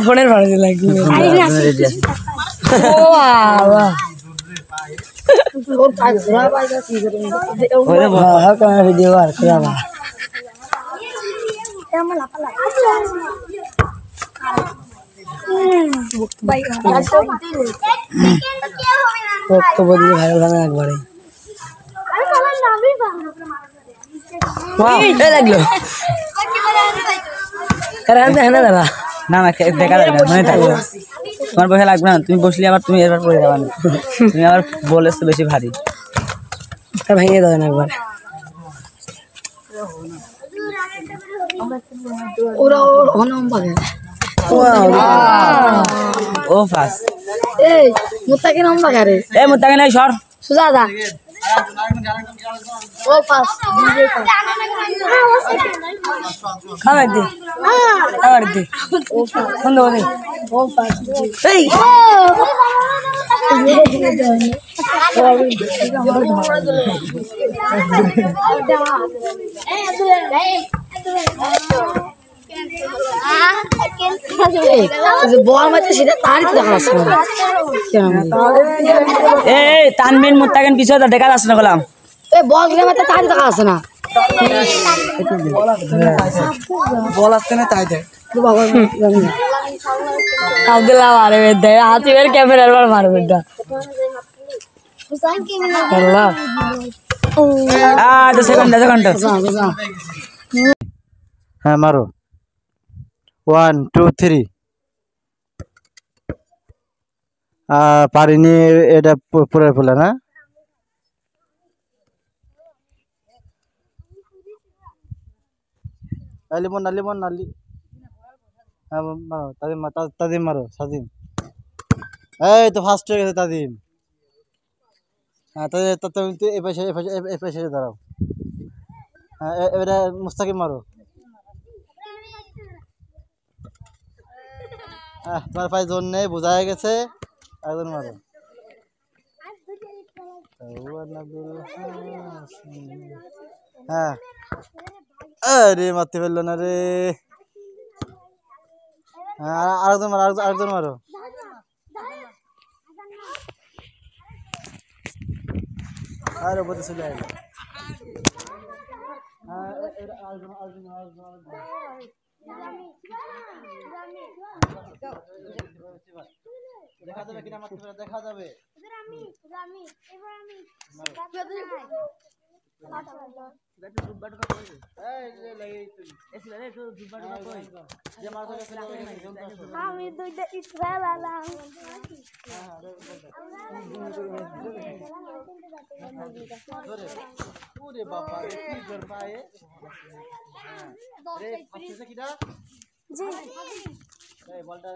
ফোনের ভাড়া লাগবে ভিডিও আর বক্তব্য দিয়ে ভাইরাল হবে একবারে লাগলো দাদা না না দেখা যায় না মনে থাকবে তোমার পয়সা লাগবে না তুমি বসলে আবার তুমি এবার পড়ে যাবা না তুমি আবার বলেছো বেশি ভারী ভেঙে দেবে না একবার ও ফাস এই মুত্তাকি নাম্বার কারে এই মুত্তাকি নাই সর সুজাদা ও ফাস খাবার দে ও বন্ধ করে ও ফাস এই তানবিন মুত্তাকিন পিছনে দেখা যাচ্ছে না বললাম বল তাড়ি দেখা আছে না বল আসছে না তাই আব্দুল্লাহ মারে দে হাতিবের ক্যামেরার বার মারবে এটা আল্লাহ সেকেন্ড হ্যাঁ মারো 1 2 3 পারিনি এটা পুরো ফেলে না লিমন নালি হ্যাঁ মারো তাদিম মারো সাজিম এই তো ফার্স্ট হয়ে গেছে তাদিম হ্যাঁ তুমি এই পাশে দাঁড়াও হ্যাঁ এবারে মুস্তাকিম মারো তোমার পায়ে জোর নেই বোঝা হয়ে গেছে একজন মারো হ্যাঁ আরে মারতে পারলো না রে হ্যাঁ আরেকজন মারো আর ওপরে চলে আসলো দেখা যাবে কিনা মারতে পারে দেখা যাবে আমি দুইটা ইসরায়েলাম ওরে বাবা রে কি জোর পায়ে রে আসছে কিটা জি এই বলটা